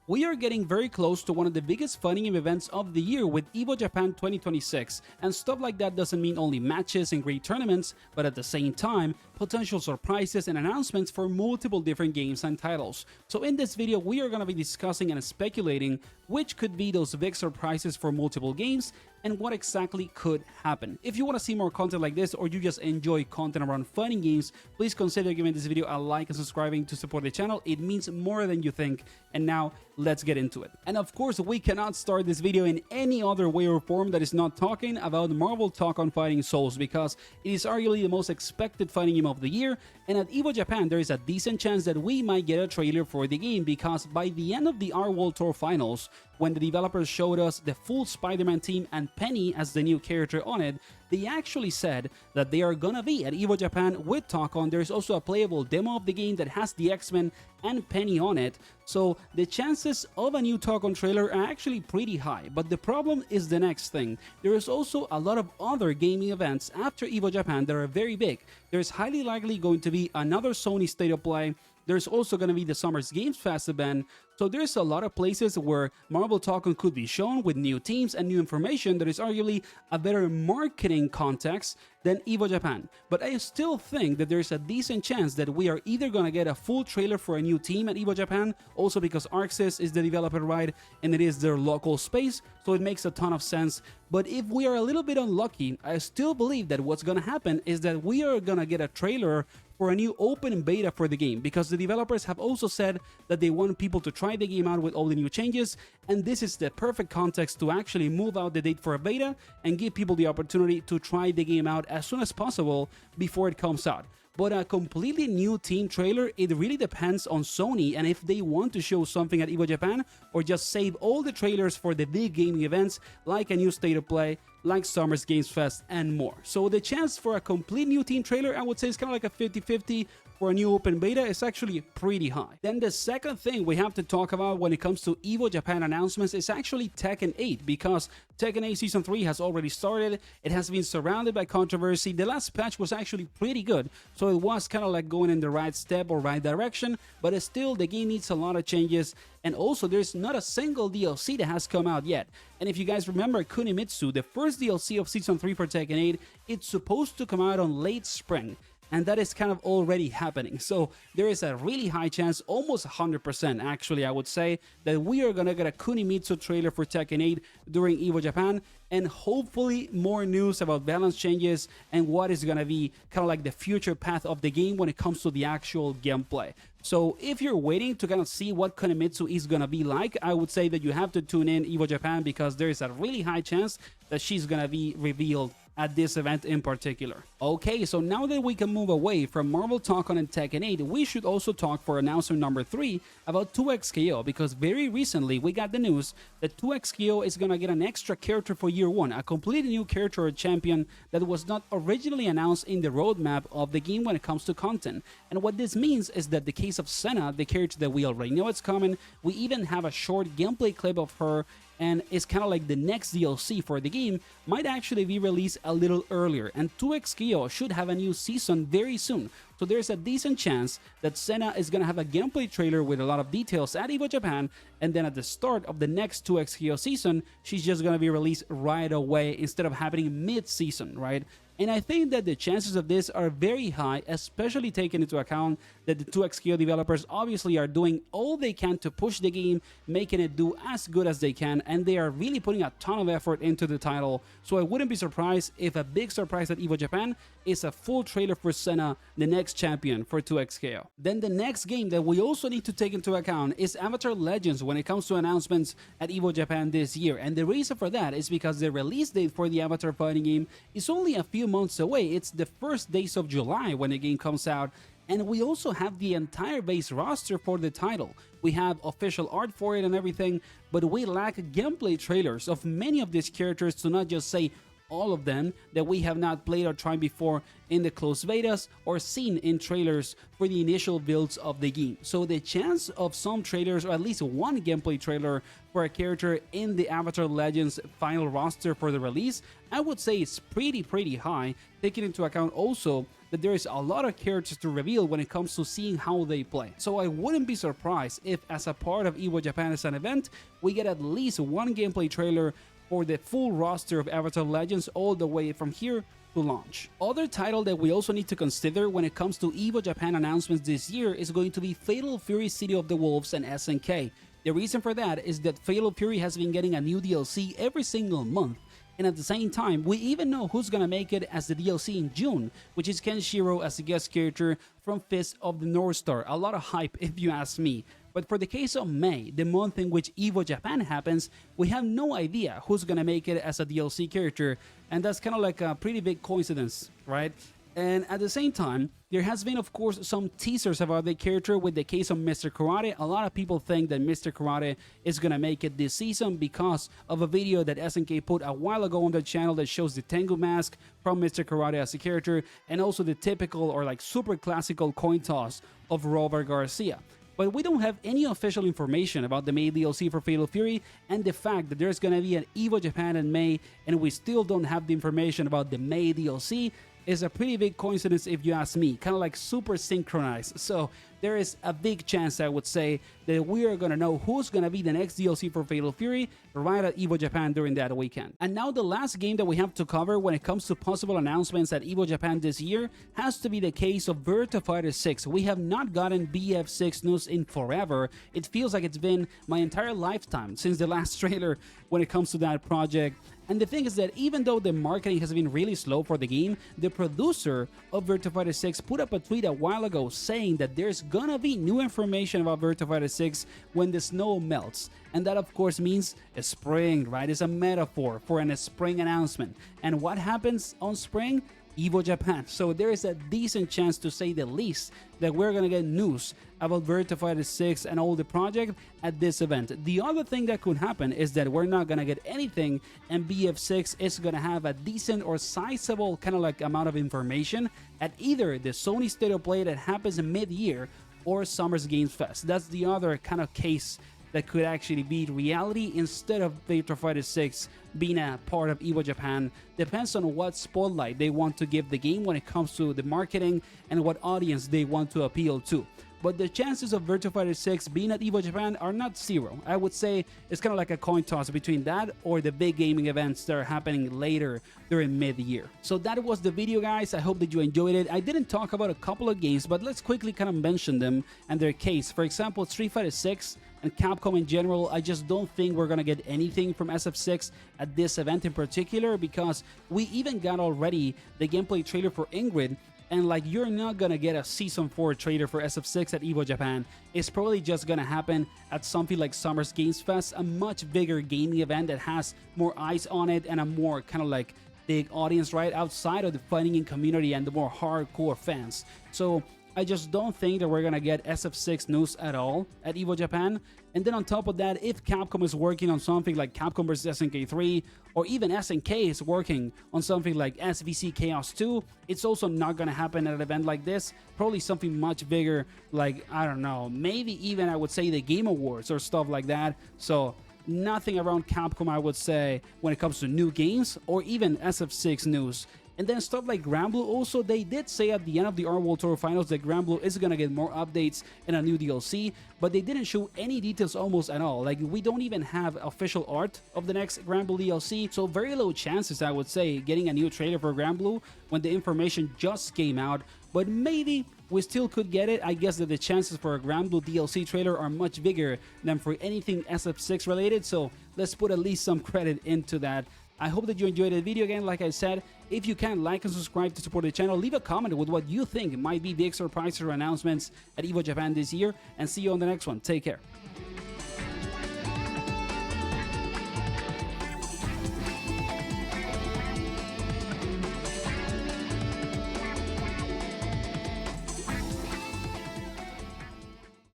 We are getting very close to one of the biggest fighting game events of the year with EVO Japan 2026, and stuff like that doesn't mean only matches and great tournaments, but at the same time, potential surprises and announcements for multiple different games and titles. So in this video, we are going to be discussing and speculating which could be those big surprises for multiple games and what exactly could happen. If you want to see more content like this, or you just enjoy content around fighting games, please consider giving this video a like and subscribing to support the channel. It means more than you think. And now, let's get into it. And of course, we cannot start this video in any other way or form that is not talking about Marvel Tokon Fighting Souls, because it is arguably the most expected fighting game of the year, and at EVO Japan there is a decent chance that we might get a trailer for the game, because by the end of the R World Tour Finals, when the developers showed us the full Spider-Man team and Penny as the new character on it, they actually said that they are gonna be at EVO Japan with Tokon. There's also a playable demo of the game that has the X-Men and Penny on it, so the chances of a new Tokon trailer are actually pretty high. But the problem is the next thing. There is also a lot of other gaming events after EVO Japan that are very big. There's highly likely going to be another Sony State of Play. There's also going to be the Summer's Games Fest event, so there's a lot of places where Marvel Tokon could be shown with new teams and new information that is arguably a better marketing context than EVO Japan. But I still think that there's a decent chance that we are either going to get a full trailer for a new team at EVO Japan, also because ArcSys is the developer, right, and it is their local space, so it makes a ton of sense. But if we are a little bit unlucky, I still believe that what's going to happen is that we are going to get a trailer for a new open beta for the game, because the developers have also said that they want people to try the game out with all the new changes, and this is the perfect context to actually move out the date for a beta and give people the opportunity to try the game out as soon as possible before it comes out. But a completely new team trailer, it really depends on Sony and if they want to show something at EVO Japan, or just save all the trailers for the big gaming events like a new State of Play, like Summer's Games Fest, and more. So the chance for a complete new team trailer, I would say, is kind of like a 50-50. For a new open beta is actually pretty high. Then the second thing we have to talk about when it comes to EVO Japan announcements is actually Tekken 8, because Tekken 8 Season 3 has already started. It has been surrounded by controversy. The last patch was actually pretty good, so it was kind of like going in the right step or right direction, but still the game needs a lot of changes, and also there's not a single DLC that has come out yet. And if you guys remember Kunimitsu, the first DLC of Season 3 for Tekken 8, it's supposed to come out on late spring, and that is kind of already happening. So there is a really high chance, almost 100% actually, I would say, that we are gonna get a Kunimitsu trailer for Tekken 8 during EVO Japan, and hopefully more news about balance changes and what is gonna be kind of like the future path of the game when it comes to the actual gameplay. So if you're waiting to kind of see what Kunimitsu is gonna be like, I would say that you have to tune in EVO Japan, because there is a really high chance that she's gonna be revealed at this event in particular. Okay, so now that we can move away from Marvel Tokon and Tekken 8, we should also talk for announcement number 3 about 2XKO, because very recently we got the news that 2XKO is gonna get an extra character for year 1, a completely new character or champion that was not originally announced in the roadmap of the game when it comes to content. And what this means is that the case of Senna, the character that we already know it's coming, we even have a short gameplay clip of her, and it's kind of like the next DLC for the game, might actually be released a little earlier, and 2XKO should have a new season very soon. So there's a decent chance that Senna is going to have a gameplay trailer with a lot of details at EVO Japan, and then at the start of the next 2XKO season, she's just going to be released right away instead of happening mid-season, right? And I think that the chances of this are very high, especially taking into account that the 2XKO developers obviously are doing all they can to push the game, making it do as good as they can, and they are really putting a ton of effort into the title. So I wouldn't be surprised if a big surprise at EVO Japan is a full trailer for Senna, the next champion for 2XKO. Then the next game that we also need to take into account is Avatar Legends when it comes to announcements at EVO Japan this year. And the reason for that is because the release date for the Avatar fighting game is only a few months away. It's the first days of July when the game comes out, and we also have the entire base roster for the title. We have official art for it and everything, but we lack gameplay trailers of many of these characters to not just say, all of them that we have not played or tried before in the closed betas or seen in trailers for the initial builds of the game. So the chance of some trailers, or at least one gameplay trailer for a character in the Avatar Legends final roster for the release, I would say it's pretty high, taking into account also that there is a lot of characters to reveal when it comes to seeing how they play. So I wouldn't be surprised if, as a part of EVO Japan as an event, we get at least one gameplay trailer for the full roster of Avatar Legends all the way from here to launch. Other title that we also need to consider when it comes to EVO Japan announcements this year is going to be Fatal Fury City of the Wolves and SNK. The reason for that is that Fatal Fury has been getting a new DLC every single month, and at the same time, we even know who's gonna make it as the DLC in June, which is Kenshiro as a guest character from Fist of the North Star. A lot of hype if you ask me. But for the case of May, the month in which EVO Japan happens, we have no idea who's gonna make it as a DLC character, and that's kind of like a pretty big coincidence, right? And at the same time, there has been, of course, some teasers about the character with the case of Mr. Karate. A lot of people think that Mr. Karate is gonna make it this season because of a video that SNK put a while ago on the channel that shows the Tengu mask from Mr. Karate as a character, and also the typical or like super classical coin toss of Robert Garcia. But we don't have any official information about the May DLC for Fatal Fury, and the fact that there's gonna be an EVO Japan in May and we still don't have the information about the May DLC is a pretty big coincidence if you ask me, kind of like super synchronized. So there is a big chance, I would say, that we are gonna know who's gonna be the next DLC for Fatal Fury right at EVO Japan during that weekend. And now the last game that we have to cover when it comes to possible announcements at EVO Japan this year has to be the case of Virtua Fighter 6. We have not gotten BF6 news in forever. It feels like it's been my entire lifetime since the last trailer when it comes to that project. And the thing is that even though the marketing has been really slow for the game, the producer of Virtua Fighter 6 put up a tweet a while ago saying that there's gonna be new information about Virtua Fighter 6 when the snow melts. And that of course means a spring, right? It's a metaphor for a spring announcement. And what happens on spring? EVO Japan. So there is a decent chance, to say the least, that we're gonna get news about Virtua Fighter 6 and all the project at this event. The other thing that could happen is that we're not gonna get anything, and BF6 is gonna have a decent or sizable kind of like amount of information at either the Sony State of Play that happens mid-year or Summer's Games Fest. That's the other kind of case that could actually be reality instead of Virtua Fighter 6 being a part of EVO Japan. Depends on what spotlight they want to give the game when it comes to the marketing and what audience they want to appeal to. But the chances of Virtua Fighter 6 being at EVO Japan are not zero. I would say it's kind of like a coin toss between that or the big gaming events that are happening later during mid-year. So that was the video, guys. I hope that you enjoyed it. I didn't talk about a couple of games, but let's quickly kind of mention them and their case. For example, Street Fighter 6 and Capcom in general. I just don't think we're gonna get anything from SF6 at this event in particular, because we even got already the gameplay trailer for Ingrid, and like, you're not gonna get a Season 4 trailer for SF6 at EVO Japan. It's probably just gonna happen at something like Summer's Games Fest, a much bigger gaming event that has more eyes on it and a more kind of like big audience right outside of the fighting community and the more hardcore fans. So I just don't think that we're gonna get SF6 news at all at EVO Japan. And then on top of that, if Capcom is working on something like Capcom vs SNK 3, or even SNK is working on something like SVC Chaos 2, it's also not gonna happen at an event like this. Probably something much bigger, like, I don't know, maybe even I would say the Game Awards or stuff like that. So nothing around Capcom, I would say, when it comes to new games or even SF6 news. And then stuff like Granblue also, they did say at the end of the Art World Tour Finals that Granblue is gonna get more updates and a new DLC, but they didn't show any details almost at all. Like, we don't even have official art of the next Granblue DLC, so very low chances, I would say, getting a new trailer for Granblue when the information just came out. But maybe we still could get it. I guess that the chances for a Granblue DLC trailer are much bigger than for anything SF6 related, so let's put at least some credit into that. I hope that you enjoyed the video. Again, like I said, if you can, like and subscribe to support the channel. Leave a comment with what you think might be big surprises or announcements at EVO Japan this year, and see you on the next one. Take care.